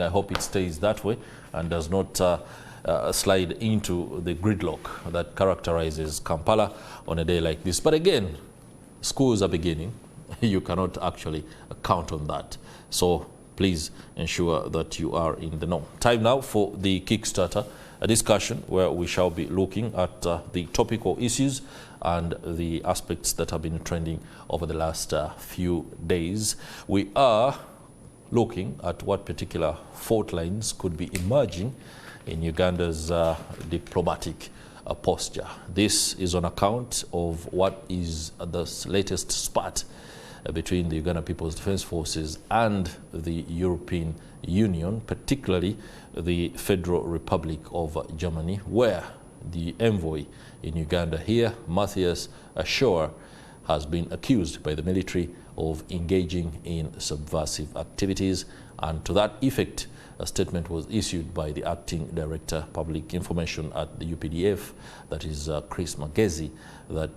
I hope it stays that way and does not slide into the gridlock that characterizes Kampala on a day like this. But again, schools are beginning. You cannot actually count on that. So please ensure that you are in the know. Time now for the Kickstarter, a discussion where we shall be looking at the topical issues and the aspects that have been trending over the last few days. We are looking at what particular fault lines could be emerging in Uganda's diplomatic posture. This is on account of what is the latest spat between the Uganda People's Defense Forces and the European Union, particularly the Federal Republic of Germany, where the envoy in Uganda here, Matthias Ashore, has been accused by the military of engaging in subversive activities, and to that effect, a statement was issued by the acting director public information at the UPDF, that is Chris Magezi, that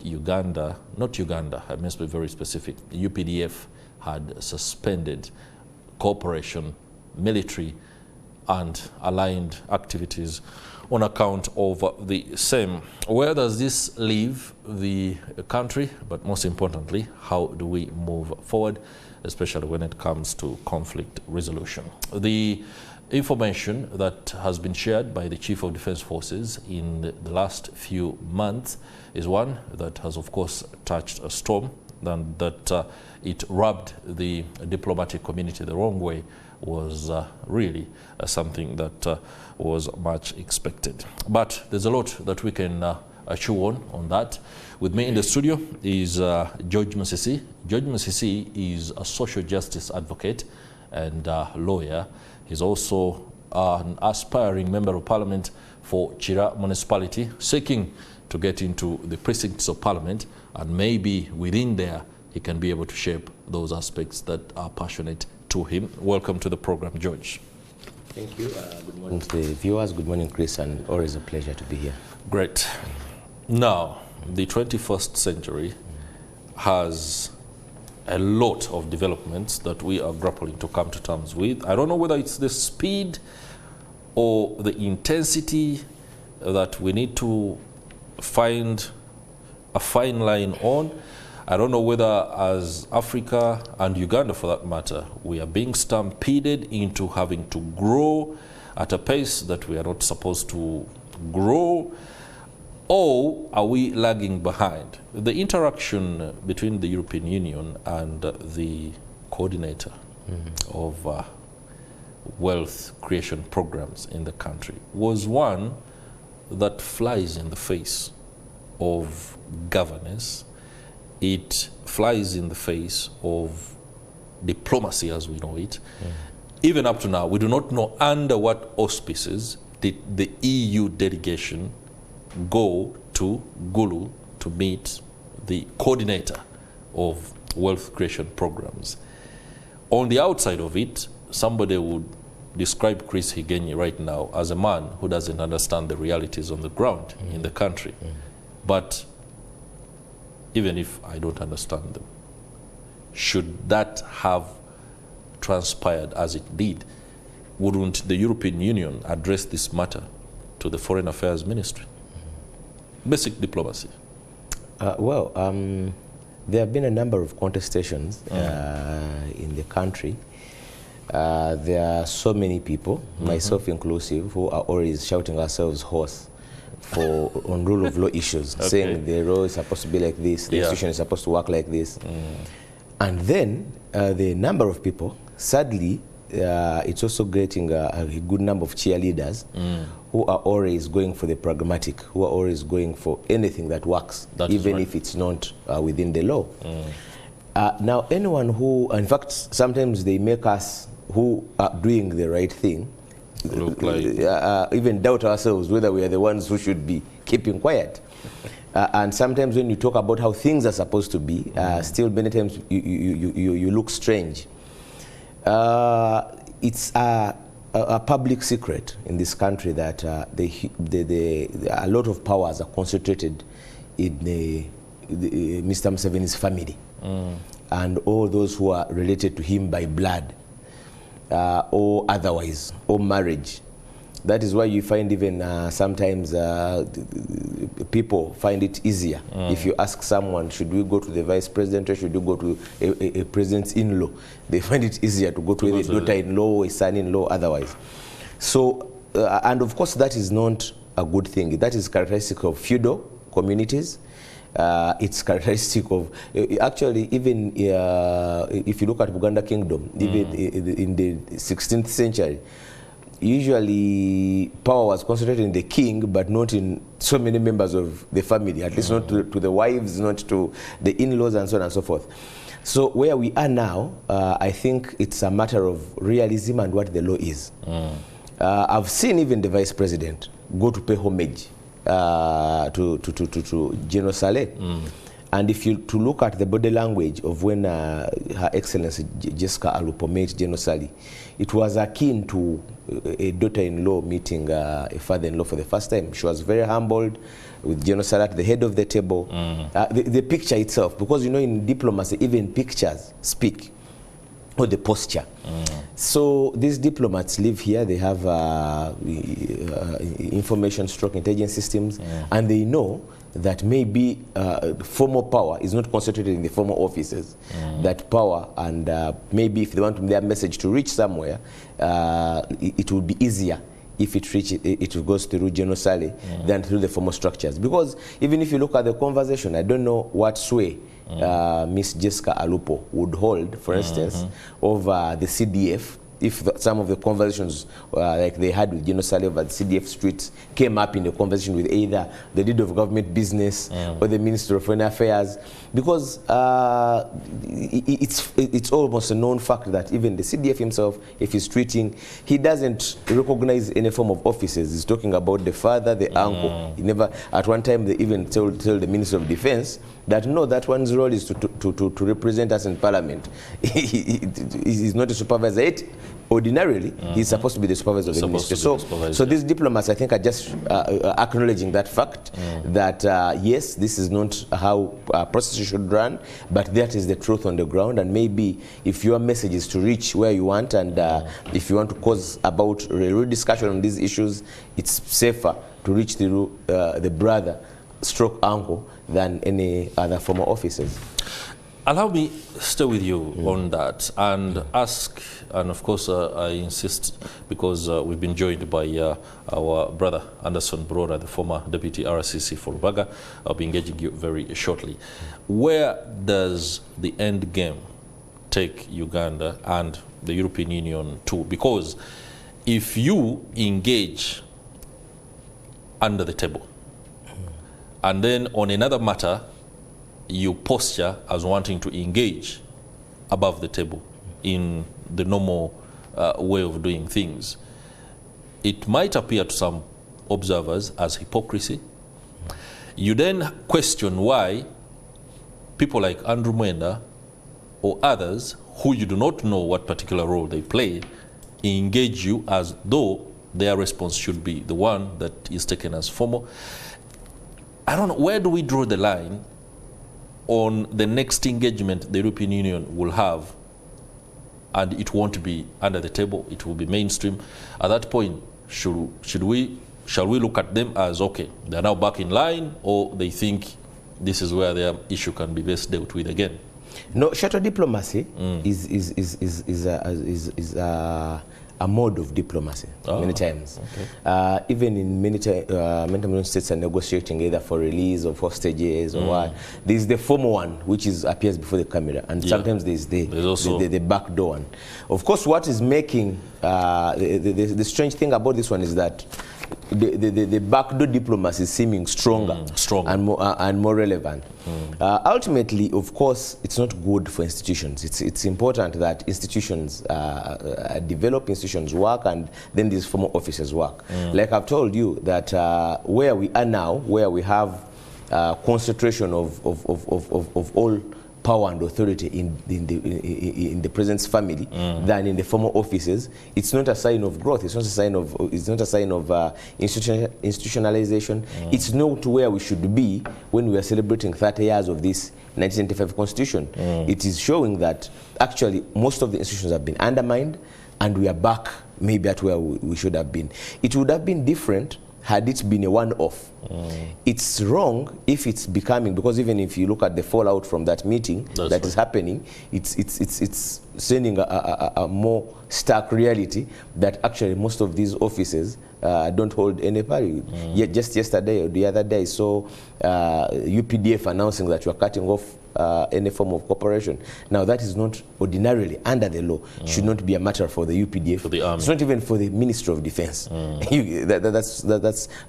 I must be very specific, the UPDF had suspended cooperation, military and aligned activities on account of the same. Where does this leave the country? But most importantly, how do we move forward, especially when it comes to conflict resolution? The information that has been shared by the Chief of Defense Forces in the last few months is one that has, of course, touched a storm, and that it rubbed the diplomatic community the wrong way was really something that was much expected. But there's a lot that we can chew on that. With me in the studio is George Musisi. George Musisi is a social justice advocate and lawyer. He's also an aspiring member of parliament for Chira municipality, seeking to get into the precincts of parliament, and maybe within there he can be able to shape those aspects that are passionate to him. Welcome to the program, George. Thank you. Good morning to the viewers. Good morning, Chris, and always a pleasure to be here. Great. Now, the 21st century has a lot of developments that we are grappling to come to terms with. I don't know whether it's the speed or the intensity that we need to find a fine line on. I don't know whether as Africa and Uganda for that matter, we are being stampeded into having to grow at a pace that we are not supposed to grow, or are we lagging behind? The interaction between the European Union and the coordinator of wealth creation programs in the country was one that flies in the face of governance. It flies in the face of diplomacy as we know it. Even up to now, we do not know under what auspices did the EU delegation go to Gulu to meet the coordinator of wealth creation programs. On the outside of it, somebody would describe Chris Higenyi right now as a man who doesn't understand the realities on the ground in the country. But even if I don't understand them, should that have transpired as it did, wouldn't the European Union address this matter to the Foreign Affairs Ministry? Basic diplomacy. There have been a number of contestations in the country. There are so many people, myself inclusive, who are always shouting ourselves hoarse on rule of law issues, saying the law is supposed to be like this, the institution is supposed to work like this. And then the number of people, sadly, it's also getting a good number of cheerleaders who are always going for the pragmatic, who are always going for anything that works, even if it's not within the law. Now, anyone who, in fact, sometimes they make us who are doing the right thing look like even doubt ourselves whether we are the ones who should be keeping quiet. And sometimes when you talk about how things are supposed to be, still many times you look strange. It's a public secret in this country that a lot of powers are concentrated in Mr. Museveni's family and all those who are related to him by blood. or otherwise, or marriage. That is why you find even sometimes people find it easier. If you ask someone, should we go to the vice president or should we go to a president's in-law? They find it easier to go to a daughter-in-law or a son-in-law otherwise. So, and of course that is not a good thing. That is characteristic of feudal communities. It's characteristic of, actually, even if you look at Uganda Kingdom, even in the 16th century, usually power was concentrated in the king, but not in so many members of the family, at least not to the wives, not to the in-laws, and so on and so forth. So where we are now, I think it's a matter of realism and what the law is. I've seen even the vice president go to pay homage to General Saleh. And if you look at the body language of when Her Excellency Jessica Alupo met General Saleh, it was akin to a daughter-in-law meeting a father-in-law for the first time. She was very humbled with General Saleh at the head of the table. The picture itself, because you know in diplomacy even pictures speak, or the posture. So these diplomats live here, they have information stroke intelligence systems, and they know that maybe formal power is not concentrated in the formal offices. That power, and maybe if they want their message to reach somewhere, it will be easier if it goes through General Saleh than through the formal structures. Because even if you look at the conversation, I don't know what sway Miss Jessica Alupo would hold, for instance, over the CDF, if some of the conversations like they had with General Saleh over the CDF streets came up in a conversation with either the leader of government business or the Minister of Foreign Affairs, because it's almost a known fact that even the CDF himself, if he's tweeting, he doesn't recognize any form of offices. He's talking about the father, the uncle. He never, at one time they even told the Minister of Defense that no, that one's role is to represent us in Parliament. He's not a supervisor. Ordinarily, he's supposed to be the supervisor of the ministry. So these diplomats, I think, are just acknowledging that fact, that yes, this is not how processes should run, but that is the truth on the ground. And maybe if your message is to reach where you want, and if you want to cause about a real discussion on these issues, it's safer to reach through the brother stroke uncle than any other former officers. Allow me stay with you on that and ask, and of course I insist, because we've been joined by our brother Anderson Brora, the former Deputy RCC for Rubaga. I'll be engaging you very shortly. Where does the end game take Uganda and the European Union to? Because if you engage under the table, and then on another matter, you posture as wanting to engage above the table in the normal way of doing things, it might appear to some observers as hypocrisy. You then question why people like Andrew Mwenda or others who you do not know what particular role they play engage you as though their response should be the one that is taken as formal. I don't know, where do we draw the line on the next engagement the European Union will have, and it won't be under the table, it will be mainstream? At that point, shall we look at them as, okay, they're now back in line, or they think this is where their issue can be best dealt with again? No, shuttle diplomacy is a mode of diplomacy many times. Okay. Even in many states are negotiating either for release of hostages or what. There's the formal one, which appears before the camera, and sometimes there's the backdoor one. Of course, what is making the strange thing about this one is that the backdoor diplomacy is seeming stronger and more relevant. Ultimately, of course, it's not good for institutions. It's important that institutions develop, institutions work, and then these formal offices work. Like I've told you, that where we are now, where we have concentration of all power and authority in the president's family than in the former offices, it's not a sign of growth. It's not a sign of institutionalization. It's not where we should be when we are celebrating 30 years of this 1995 constitution. It is showing that actually most of the institutions have been undermined. and we are back maybe at where we should have been. It would have been different had it been a one-off. It's wrong if it's becoming, because even if you look at the fallout from that meeting that is happening, it's sending a more stark reality that actually most of these offices don't hold any value. Yet just yesterday or the other day, so UPDF announcing that you are cutting off any form of cooperation. Now that is not ordinarily under the law, should not be a matter for the UPDF. For the army. It's not even for the Ministry of Defense.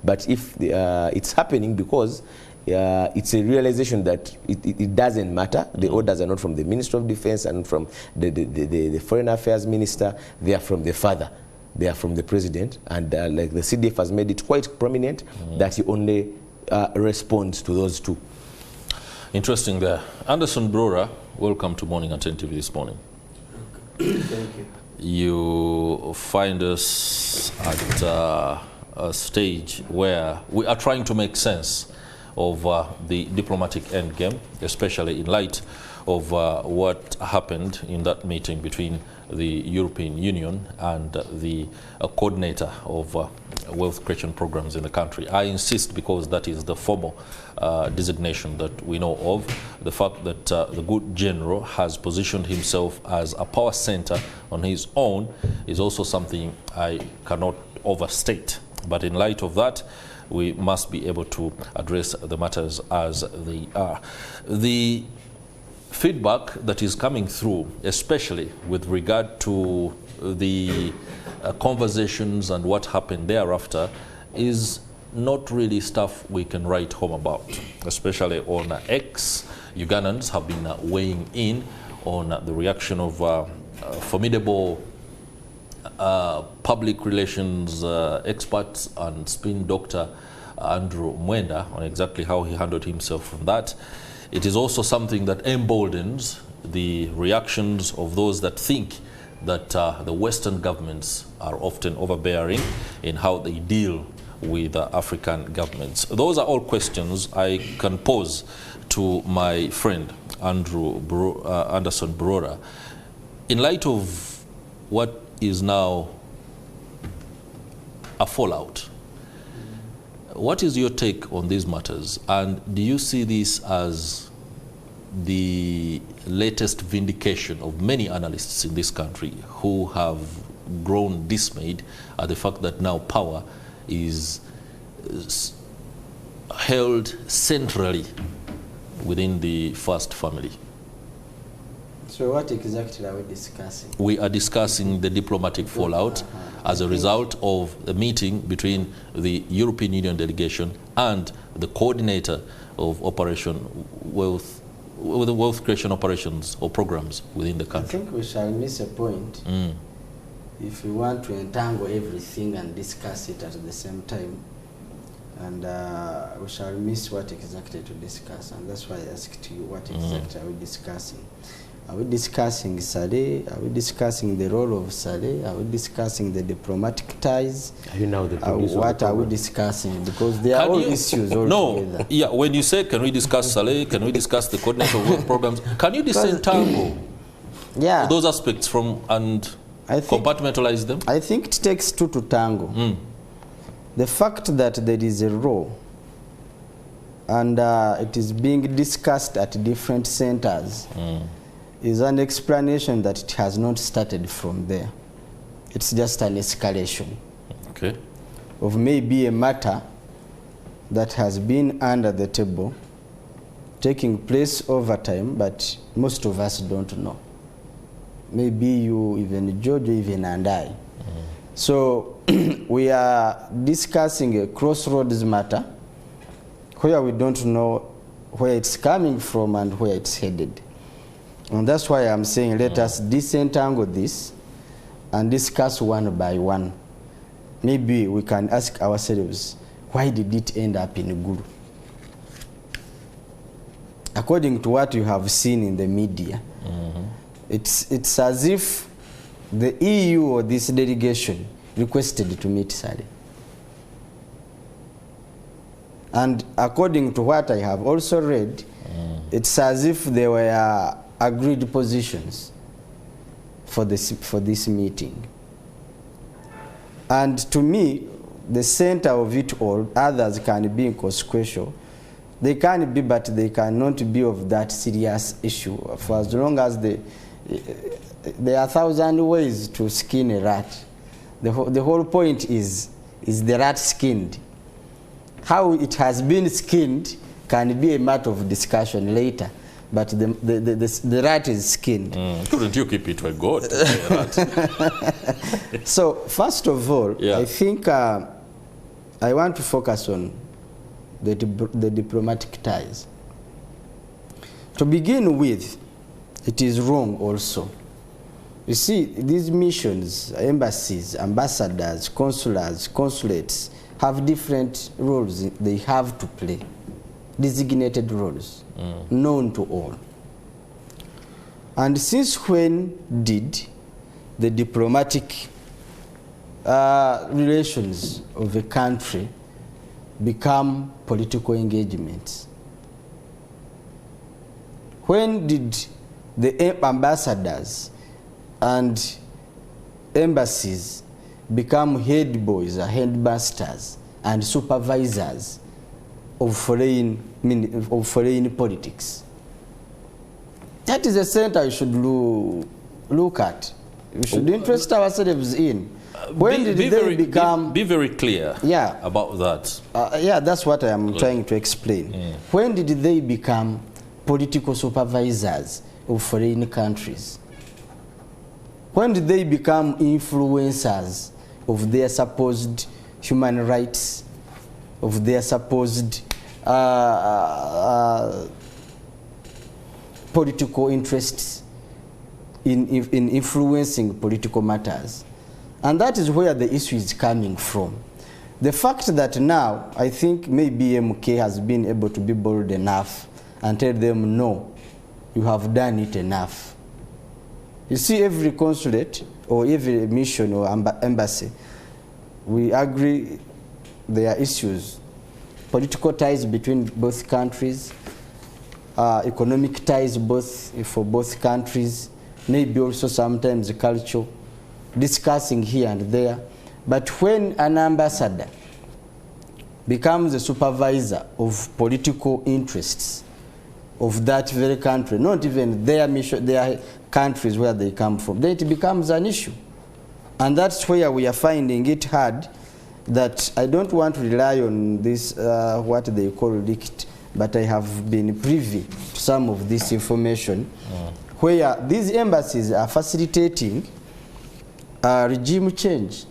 But if it's happening because it's a realization that it doesn't matter. The orders are not from the Ministry of Defense and from the Foreign Affairs Minister. They are from the father. They are from the president. And like the CDF has made it quite prominent that he only responds to those two. Interesting there. Anderson Brora, welcome to Morning at NTV this morning. Thank you. You find us at a stage where we are trying to make sense of the diplomatic endgame, especially in light of what happened in that meeting between the European Union and the coordinator of wealth creation programs in the country. I insist because that is the formal designation that we know of. The fact that the good general has positioned himself as a power center on his own is also something I cannot overstate. But in light of that, we must be able to address the matters as they are. The feedback that is coming through, especially with regard to the conversations and what happened thereafter, is not really stuff we can write home about, especially on X. Ugandans have been weighing in on the reaction of formidable public relations experts and spin doctor Andrew Mwenda on exactly how he handled himself from that. It is also something that emboldens the reactions of those that think that the Western governments are often overbearing in how they deal with African governments. Those are all questions I can pose to my friend Anderson Brora. In light of what is now a fallout, what is your take on these matters? And do you see this as the latest vindication of many analysts in this country who have grown dismayed at the fact that now power is held centrally within the first family? So what exactly are we discussing? We are discussing the diplomatic fallout as a result of the meeting between the European Union delegation and the coordinator of wealth creation operations or programs within the country. I think we shall miss a point if we want to entangle everything and discuss it at the same time. And we shall miss what exactly to discuss. And that's why I asked you, what exactly are we discussing? Are we discussing Saleh? Are we discussing the role of Saleh? Are we discussing the diplomatic ties? Are you now the producer? What are we discussing? Because they are all issues all together. Yeah, when you say, can we discuss Saleh? Can we discuss the coordination of work programs? Can you disentangle those aspects from and compartmentalize them? I think it takes two to tango. The fact that there is a role and it is being discussed at different centers is an explanation that it has not started from there. It's just an escalation of maybe a matter that has been under the table, taking place over time, but most of us don't know. Maybe you, even George, even and I. So we are discussing a crossroads matter where we don't know where it's coming from and where it's headed. And that's why I'm saying let us disentangle this and discuss one by one. Maybe we can ask ourselves, why did it end up in Gulu? According to what you have seen in the media, it's as if the EU or this delegation requested to meet Saleh. And according to what I have also read, it's as if there were agreed positions for this meeting. And to me, the center of it all, others can be inconsequential. They can be, but they cannot be of that serious issue. For as long as there are 1,000 ways to skin a rat. The whole point is the rat skinned? How it has been skinned can be a matter of discussion later. But the rat is skinned. Couldn't you keep it to a goat? So, first of all, yeah. I think I want to focus on the diplomatic ties. To begin with, it is wrong also. You see, these missions, embassies, ambassadors, consulates have different roles they have to play, designated roles, known to all. And since when did the diplomatic relations of a country become political engagements? When did the ambassadors and embassies become head boys or headmasters and supervisors of foreign politics? That is a center we should look at. We should interest ourselves in. When did they become... Be very clear about that. Yeah, that's what I am trying to explain. When did they become political supervisors of foreign countries? When did they become influencers of their supposed human rights, of their supposed political interests in influencing political matters? And that is where the issue is coming from. The fact that now, I think maybe MK has been able to be bold enough and tell them, no, you have done it enough. You see, every consulate or every mission or embassy, we agree there are issues. Political ties between both countries, economic ties for both countries, maybe also sometimes cultural, discussing here and there. But when an ambassador becomes a supervisor of political interests of that very country, not even their mission, their countries where they come from, then it becomes an issue. And that's where we are finding it hard that I don't want to rely on this, what they call leaked, but I have been privy to some of this information where these embassies are facilitating regime change.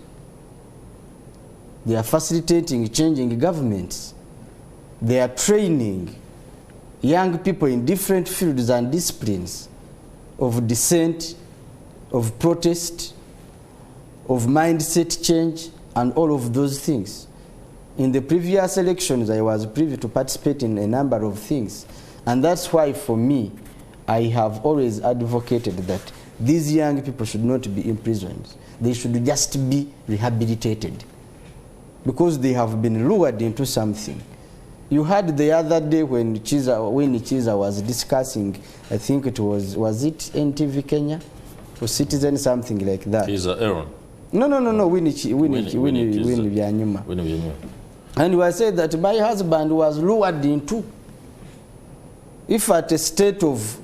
They are facilitating changing governments. They are training young people in different fields and disciplines of dissent, of protest, of mindset change, and all of those things. In the previous elections, I was privy to participate in a number of things. And that's why, for me, I have always advocated that these young people should not be imprisoned. They should just be rehabilitated, because they have been lured into something. You heard the other day when Chiza was discussing, I think it was it NTV Kenya or Citizen, something like that. Chiza Aaron. No, Winnie Byanyuma. And he was said that my husband was lured into. If at a status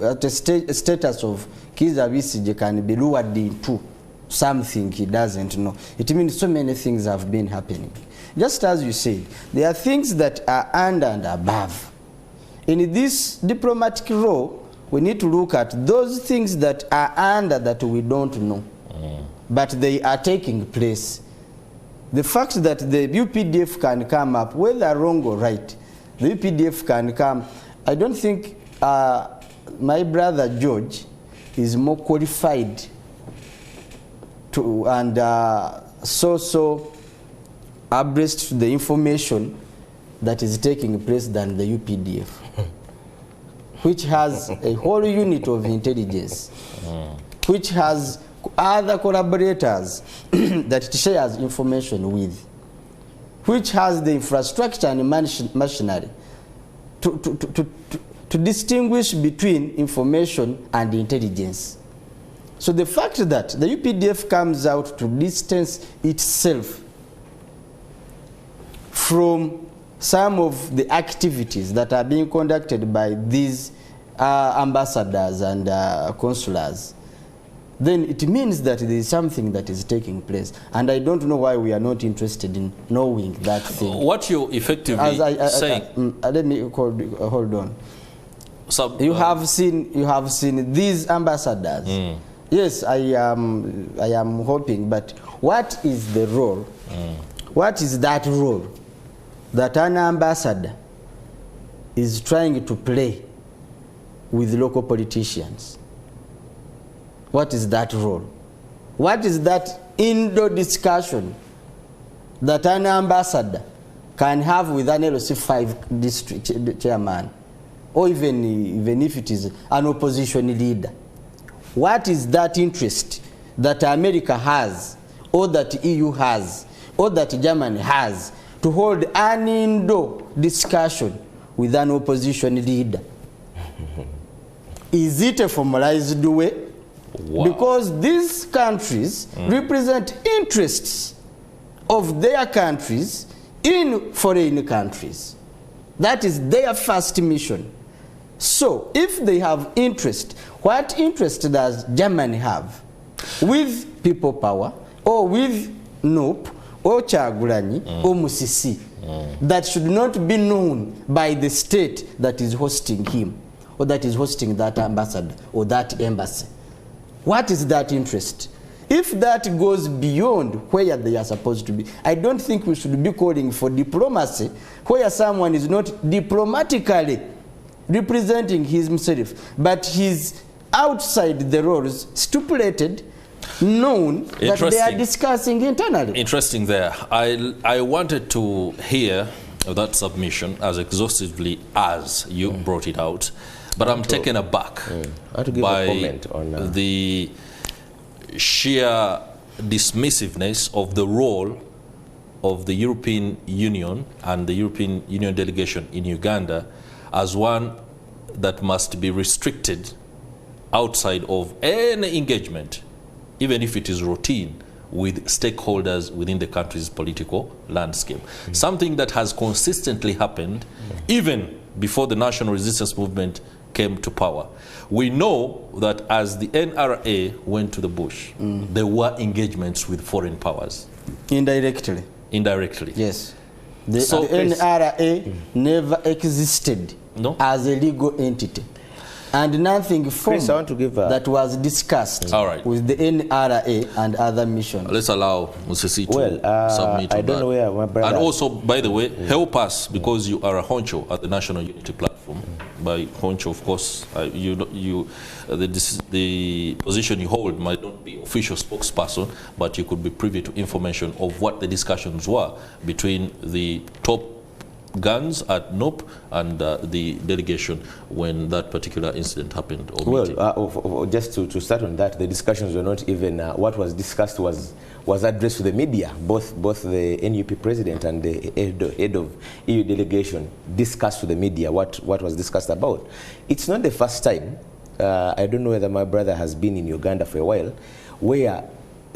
of Kiza Besigye can be lured into something he doesn't know, it means so many things have been happening. Just as you said, there are things that are under and above. In this diplomatic role, we need to look at those things that are under that we don't know, but they are taking place. The fact that the UPDF can come up, whether wrong or right, the UPDF can come. I don't think my brother George is more qualified to and so abreast to the information that is taking place than the UPDF, which has a whole unit of intelligence, which has other collaborators that it shares information with, which has the infrastructure and machinery to distinguish between information and intelligence. So the fact that the UPDF comes out to distance itself from some of the activities that are being conducted by these ambassadors and consulars, then it means that there is something that is taking place. And I don't know why we are not interested in knowing that thing. What you're effectively saying... let me hold on. So, you have seen these ambassadors. Yes, I am hoping, but what is the role? What is that role that an ambassador is trying to play with local politicians? What is that role? What is that indoor discussion that an ambassador can have with an LC5 district chairman, or even if it is an opposition leader? What is that interest that America has, or that EU has, or that Germany has, to hold an indoor discussion with an opposition leader? Is it a formalized way? Wow. Because these countries represent interests of their countries in foreign countries. That is their first mission. So if they have interest, what interest does Germany have with people power, or with NOP, or Chagulanyi, or Musisi, that should not be known by the state that is hosting him, or that is hosting that ambassador, or that embassy? What is that interest? If that goes beyond where they are supposed to be, I don't think we should be calling for diplomacy where someone is not diplomatically representing himself, but he's outside the roles stipulated, known, that they are discussing internally. Interesting there. I wanted to hear that submission as exhaustively as you brought it out, but I'm taken aback by a comment on, the sheer dismissiveness of the role of the European Union and the European Union delegation in Uganda as one that must be restricted outside of any engagement, even if it is routine, with stakeholders within the country's political landscape. Something that has consistently happened even before the National Resistance Movement came to power. We know that as the NRA went to the bush, there were engagements with foreign powers. Indirectly. Indirectly. Yes. The NRA never existed as a legal entity. And nothing formed that was discussed with the NRA and other missions. Let's allow Musisi to submit I don't know where my brother... And also, by the way, help us, because you are a honcho at the National Unity Platform. By honcho, of course, the position you hold might not be official spokesperson, but you could be privy to information of what the discussions were between the top guns at NOP and the delegation when that particular incident happened. Well, just to start on that, the discussions were not even, what was discussed was addressed to the media. Both the NUP president and the head of EU delegation discussed to the media what was discussed about. It's not the first time, I don't know whether my brother has been in Uganda for a while, where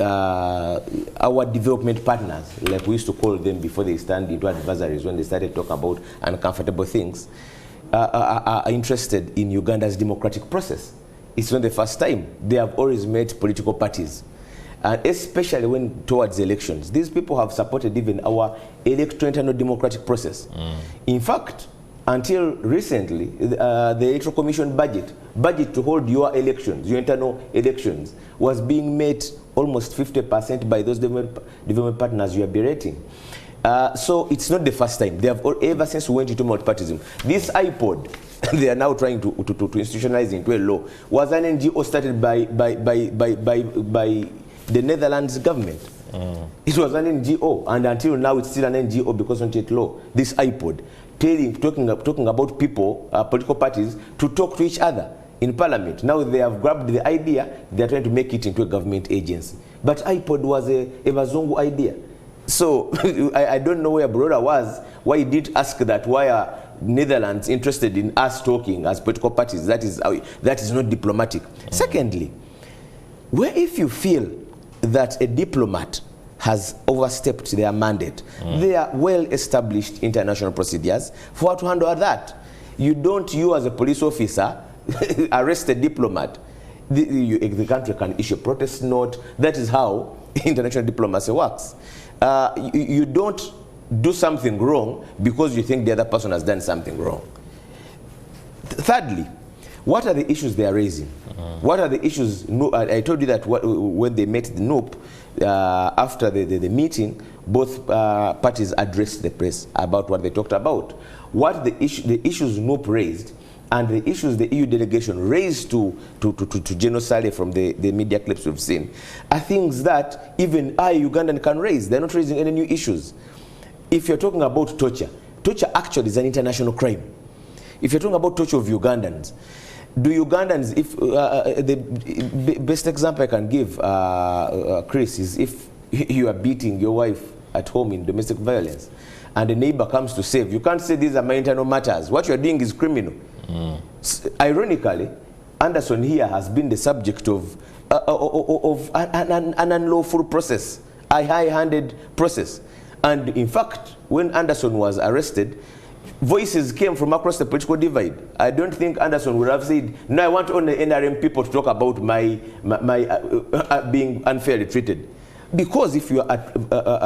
our development partners, like we used to call them before they stand into adversaries when they started talking about uncomfortable things, are interested in Uganda's democratic process. It's not the first time. They have always met political parties, and especially when towards elections. These people have supported even our internal democratic process. In fact, until recently, the Electoral Commission budget to hold your elections, your internal elections, was being met almost 50% by those development partners you are berating. So it's not the first time. They have ever since we went into multipartyism. This iPod, they are now trying to institutionalize into a law, was an NGO started by the Netherlands government. It was an NGO, and until now it's still an NGO because of state law. This iPod, talking about people, political parties, to talk to each other in parliament. Now they have grabbed the idea, they are trying to make it into a government agency. But iPod was a Bazungu idea. So I don't know where Broda was, why he did ask that, why are Netherlands interested in us talking as political parties? That is not diplomatic. Secondly, where if you feel that a diplomat has overstepped their mandate. There are well-established international procedures for how to handle that. You as a police officer, arrest a diplomat. The country can issue a protest note. That is how international diplomacy works. You don't do something wrong because you think the other person has done something wrong. Thirdly, what are the issues they are raising? What are the issues? I told you that when they met the NOP, after the meeting, both parties addressed the press about what they talked about. What the issues NOP raised and the issues the EU delegation raised to General Saleh from the media clips we've seen are things that even Ugandan can raise. They're not raising any new issues. If you're talking about torture, torture actually is an international crime. If you're talking about torture of Ugandans, do Ugandans, if the best example I can give, Chris, is if you are beating your wife at home in domestic violence and a neighbor comes to save, you can't say these are my internal matters. What you're doing is criminal. Ironically, Anderson here has been the subject of an unlawful process, a high-handed process. And in fact, when Anderson was arrested, voices came from across the political divide. I don't think Anderson would have said, no, I want only NRM people to talk about my being unfairly treated. Because if you are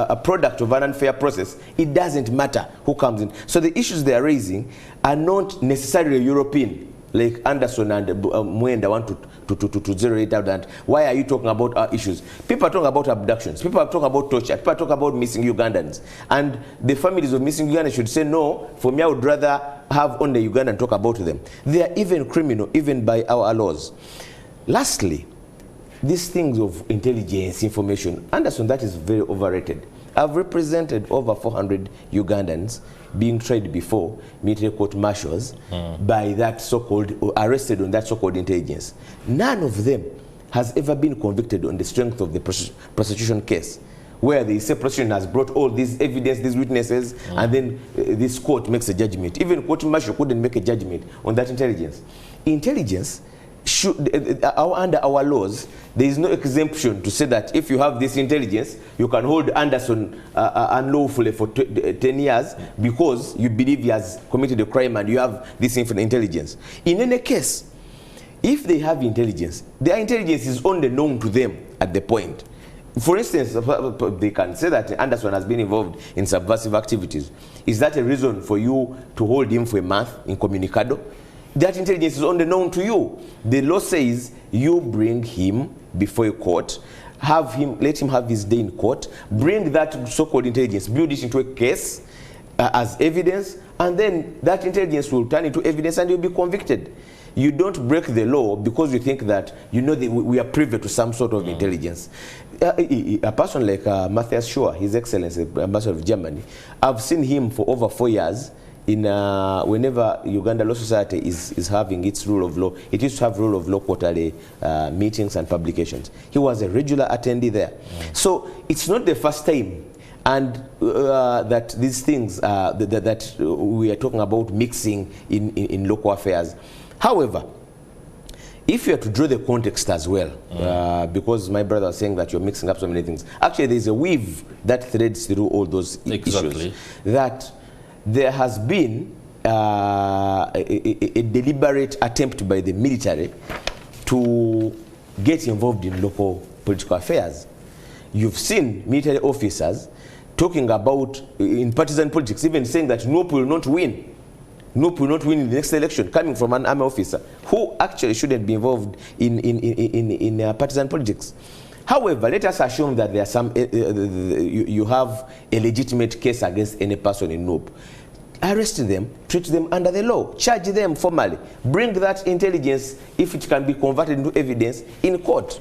a product of an unfair process, it doesn't matter who comes in. So the issues they are raising are not necessarily European, like Anderson and Mwenda want to zero it out. And why are you talking about our issues? People are talking about abductions. People are talking about torture. People are talking about missing Ugandans. And the families of missing Ugandans should say, no, for me I would rather have only Ugandan talk about them. They are even criminal, even by our laws. Lastly, these things of intelligence, information, Anderson, that is very overrated. I've represented over 400 Ugandans being tried before military court martials by that so-called, arrested on that so-called intelligence. None of them has ever been convicted on the strength of the prosecution case, where the prosecution has brought all this evidence, these witnesses, and then this court makes a judgment. Even court martial couldn't make a judgment on that intelligence. Intelligence should, under our laws, there is no exemption to say that if you have this intelligence, you can hold Anderson unlawfully for 10 years because you believe he has committed a crime and you have this intelligence. In any case, if they have intelligence, their intelligence is only known to them at the point. For instance, they can say that Anderson has been involved in subversive activities. Is that a reason for you to hold him for a month incommunicado? That intelligence is only known to you. The law says you bring him before a court, let him have his day in court, bring that so-called intelligence, build it into a case as evidence, and then that intelligence will turn into evidence and you'll be convicted. You don't break the law because you think that we are privy to some sort of intelligence. A person like Matthias Schur, His Excellency, Ambassador of Germany, I've seen him for over 4 years. Whenever Uganda Law Society is having its rule of law, it used to have rule of law quarterly meetings and publications. He was a regular attendee there. So it's not the first time, and that these things that we are talking about mixing in local affairs. However, if you are to draw the context as well, because my brother was saying that you're mixing up so many things. Actually, there's a weave that threads through all those issues. That there has been a deliberate attempt by the military to get involved in local political affairs. You've seen military officers talking about, in partisan politics, even saying that NOP will not win. NOP will not win in the next election, coming from an army officer who actually shouldn't be involved in partisan politics. However, let us assume that there are some, you have a legitimate case against any person in NOP. Arrest them, treat them under the law, charge them formally, bring that intelligence, if it can be converted into evidence, in court.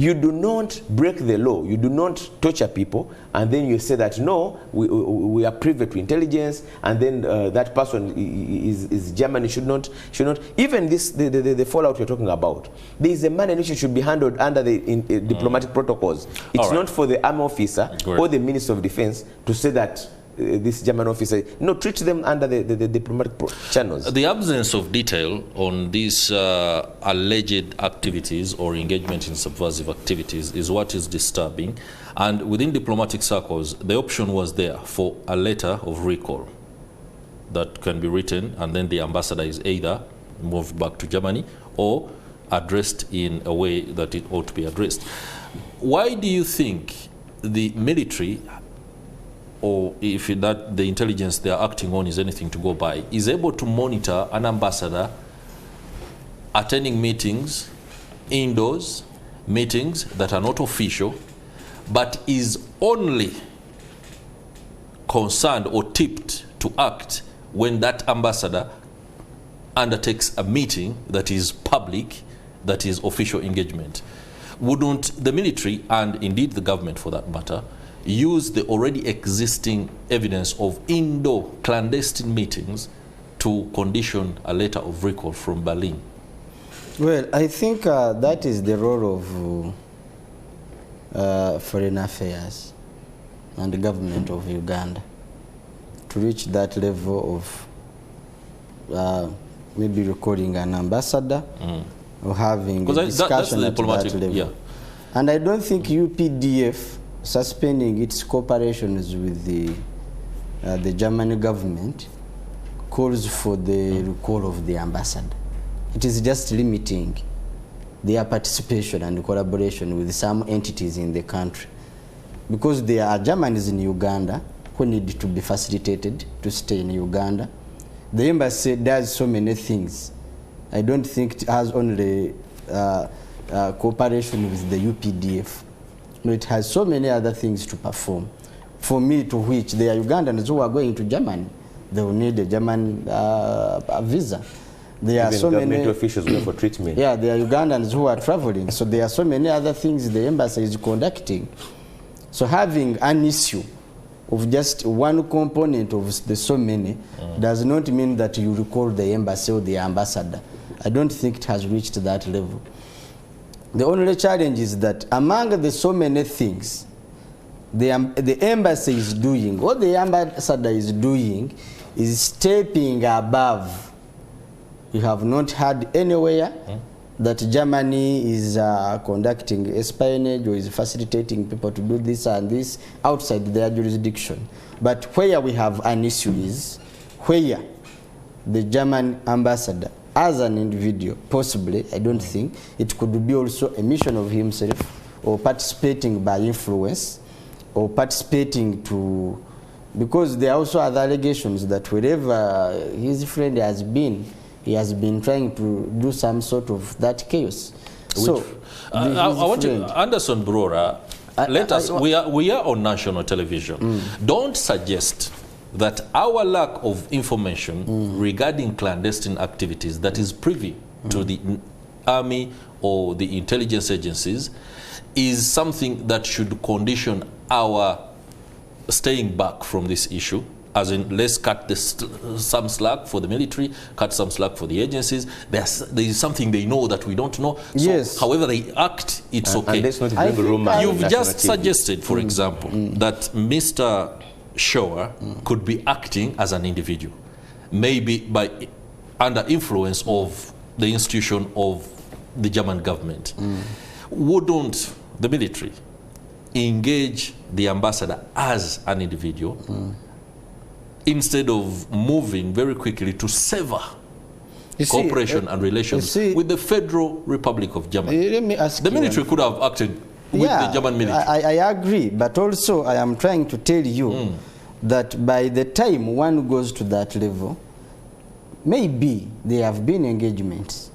You do not break the law, you do not torture people, and then you say that no, we are privy to intelligence, and then that person is Germany, should not. Even this, the fallout you're talking about, there is a manner in which it should be handled under the diplomatic protocols. It's not for the army officer or the Minister of Defense to say that this German officer. No, treat them under the diplomatic channels. The absence of detail on these alleged activities or engagement in subversive activities is what is disturbing. And within diplomatic circles, the option was there for a letter of recall that can be written, and then the ambassador is either moved back to Germany or addressed in a way that it ought to be addressed. Why do you think the military, or if that the intelligence they are acting on is anything to go by, is able to monitor an ambassador attending meetings, indoors, meetings that are not official, but is only concerned or tipped to act when that ambassador undertakes a meeting that is public, that is official engagement? Wouldn't the military, and indeed the government for that matter, use the already existing evidence of indoor clandestine meetings to condition a letter of recall from Berlin? Well, I think that is the role of Foreign Affairs and the government of Uganda to reach that level of maybe recording an ambassador or having a discussion at that level. Yeah. And I don't think UPDF suspending its cooperations with the German government calls for the recall of the ambassador. It is just limiting their participation and collaboration with some entities in the country. Because there are Germans in Uganda who need to be facilitated to stay in Uganda. The embassy does so many things. I don't think it has only cooperation with the UPDF. No, it has so many other things to perform. For me, to which there are Ugandans who are going to Germany, they will need a German visa. There are so many officials going for treatment. Yeah, there are Ugandans who are traveling. So there are so many other things the embassy is conducting. So having an issue of just one component of the so many does not mean that you recall the embassy or the ambassador. I don't think it has reached that level. The only challenge is that among the so many things the embassy is doing, what the ambassador is doing is stepping above. We have not heard anywhere that Germany is conducting espionage or is facilitating people to do this and this outside their jurisdiction. But where we have an issue is where the German ambassador, as an individual, possibly, I don't think, it could be also a mission of himself, or participating by influence, or participating to, because there are also other allegations that wherever his friend has been, he has been trying to do some sort of that chaos. So, I want to, Anderson Brora, let us, we are on national television. Don't suggest that our lack of information regarding clandestine activities that is privy to the army or the intelligence agencies is something that should condition our staying back from this issue. As in, let's cut some slack for the military, cut some slack for the agencies. There is something they know that we don't know. So yes. However they act, it's okay. You've just suggested, for example, that Mr. Shower could be acting as an individual, maybe by under influence of the institution of the German government. Wouldn't the military engage the ambassador as an individual instead of moving very quickly to sever cooperation and relations with the Federal Republic of Germany? Let me ask the military could have acted with the German military. I agree, but also I am trying to tell you that by the time one goes to that level, maybe there have been engagements.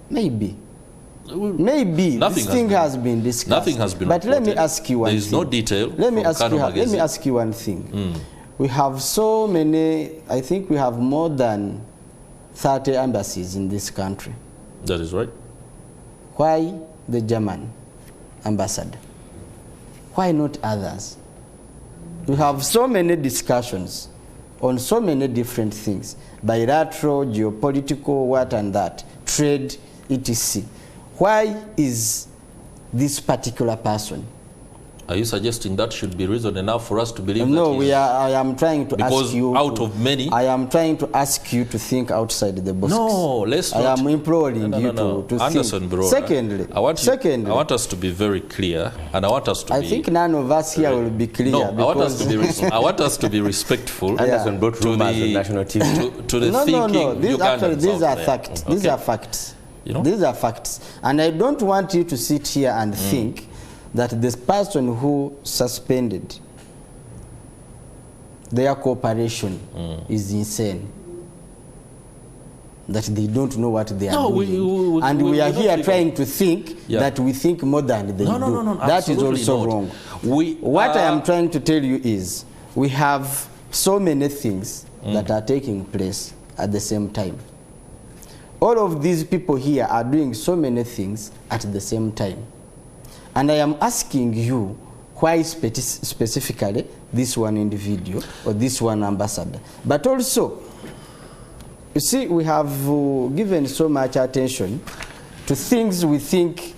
Maybe this thing has been discussed. Nothing has been But reported. Let me ask you one thing. There is no detail. Let me ask you one thing. We have so many, I think we have more than 30 embassies in this country. That is right. Why the German ambassador? Why not others? We have so many discussions on so many different things, bilateral, geopolitical, what and that, trade, etc. Why is this particular person Are you suggesting that should be reason enough for us to believe no, that I am trying to ask you. Because out of many, I am trying to ask you to think outside the box. No, let's not. I am imploring you to Anderson, think. Bro, Secondly, I want us to be very clear, and I want us to I think none of us here will be clear. No, I want us to be respectful. Anderson brought rumors on national TV. To the thinking These are facts. Okay. These are facts. You know? These are facts. And I don't want you to sit here and think that this person who suspended their cooperation is insane. That they don't know what they are doing. And we are here trying to think that we think more than they do. No, that is also wrong. What I am trying to tell you is we have so many things that are taking place at the same time. All of these people here are doing so many things at the same time. And I am asking you why specifically this one individual or this one ambassador. But also, you see, we have given so much attention to things we think,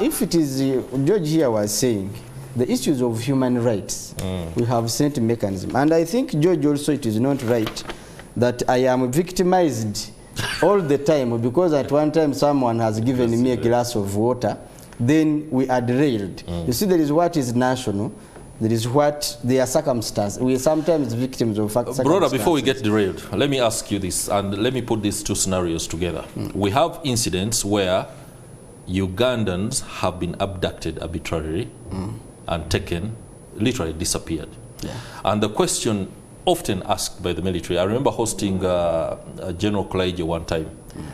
if it is, George here was saying, the issues of human rights, we have sent mechanism. And I think, George, also it is not right that I am victimized all the time because at one time someone has given me a glass of water, then we are derailed. You see, there is what is national, there is what their circumstance. We are sometimes victims of circumstances. Brother, before we get derailed, let me ask you this, and let me put these two scenarios together. We have incidents where Ugandans have been abducted arbitrarily and taken, literally disappeared. Yeah. And the question often asked by the military, I remember hosting General Kulaije one time,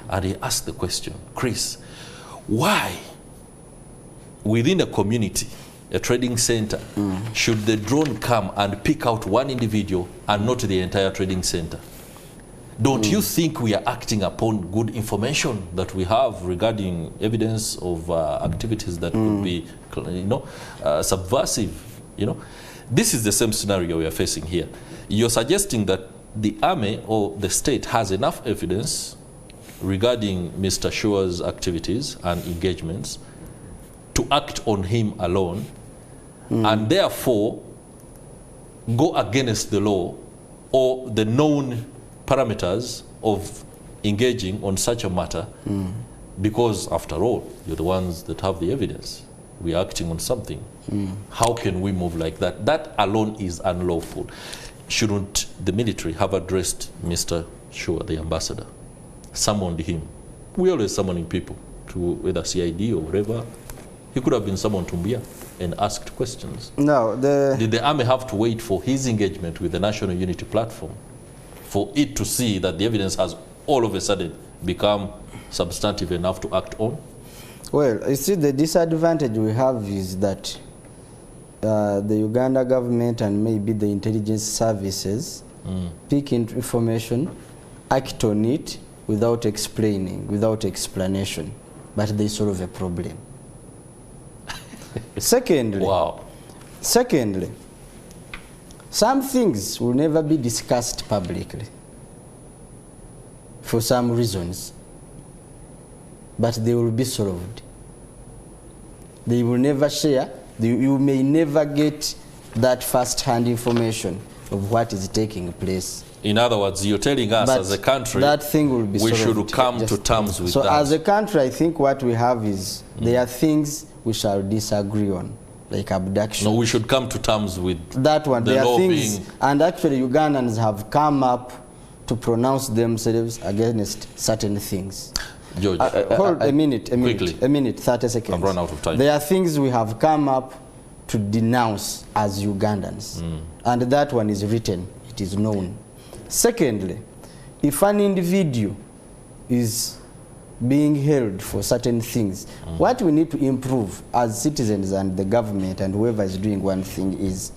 and he asked the question, Chris, why within a community, a trading center, should the drone come and pick out one individual and not the entire trading center? Don't you think we are acting upon good information that we have regarding evidence of activities that could be, subversive? This is the same scenario we are facing here. You're suggesting that the army or the state has enough evidence regarding Mr. Shua's activities and engagements to act on him alone, and therefore go against the law or the known parameters of engaging on such a matter, because after all, you're the ones that have the evidence. We are acting on something. How can we move like that? That alone is unlawful. Shouldn't the military have addressed Mr. Shua, the ambassador, summoned him? We always summoning people to whether CID or whatever. He could have been summoned to Mbuya and asked questions. No, did the army have to wait for his engagement with the National Unity Platform for it to see that the evidence has all of a sudden become substantive enough to act on? Well, you see, the disadvantage we have is that the Uganda government and maybe the intelligence services pick information, act on it without explaining, without explanation, but they solve a problem. Secondly, some things will never be discussed publicly for some reasons, but they will be solved. They will never share. You may never get that first-hand information of what is taking place. In other words, you're telling us as a country that thing will be we solved. should come to terms with that. So as a country, I think what we have is there are things we shall disagree on, like abduction. No, we should come to terms with that one. The there law are things, being... and actually Ugandans have come up to pronounce themselves against certain things. George, hold a minute, quickly. 30 seconds. I've run out of time. There are things we have come up to denounce as Ugandans, and that one is written, it is known. Secondly, if an individual is being held for certain things, what we need to improve as citizens and the government and whoever is doing one thing is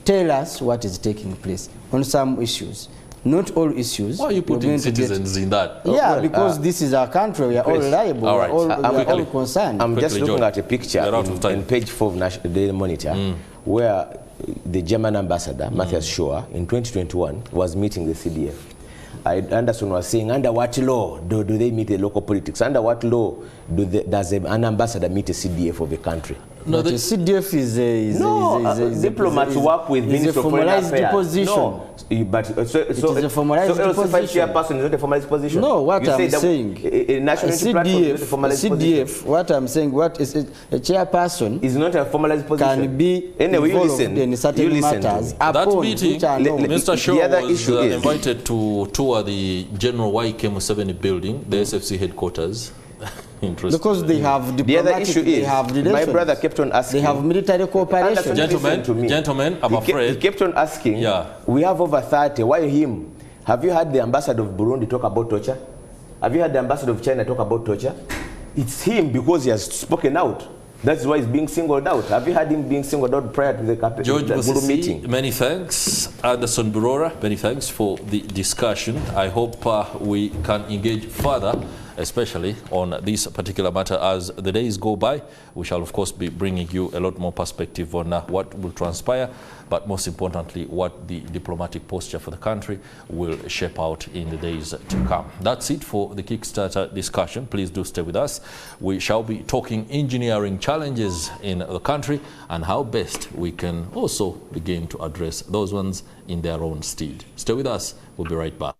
tell us what is taking place on some issues. Not all issues. Why are you putting citizens in that? Yeah, because this is our country. We are all liable. All right. We are all concerned. I'm just looking George. at a picture in page 4 of National Daily Monitor, where the German ambassador, Matthias Schur, in 2021 was meeting the CDF. Anderson was saying, under what law do they meet the local politics? Under what law does an ambassador meet a CDF of a country? No, but the CDF is diplomats work with Ministry of Foreign Affairs. Position. No, but so is a formalized LC5 position. chairperson is not a formalized position. No, what you I'm saying, a national platform is not a formalized position. CDF, what I'm saying, what is it, a chairperson is not a formalized position. Can be anyway, you involved listen. in certain you listen matters. That meeting, Mr. Shaw was invited to tour the General YK Museveni building, the SFC headquarters. Because they have the other issue is, my brother kept on asking. They have military cooperation. Gentlemen, I'm afraid. He kept on asking, we have over 30, why him? Have you heard the ambassador of Burundi talk about torture? Have you heard the ambassador of China talk about torture? It's him because he has spoken out. That's why he's being singled out. Have you heard him being singled out prior to the Gulu meeting? Many thanks. Anderson Burora, many thanks for the discussion. I hope we can engage further, especially on this particular matter as the days go by. We shall, of course, be bringing you a lot more perspective on what will transpire, but most importantly, what the diplomatic posture for the country will shape out in the days to come. That's it for the Kickstarter discussion. Please do stay with us. We shall be talking engineering challenges in the country and how best we can also begin to address those ones in their own stead. Stay with us. We'll be right back.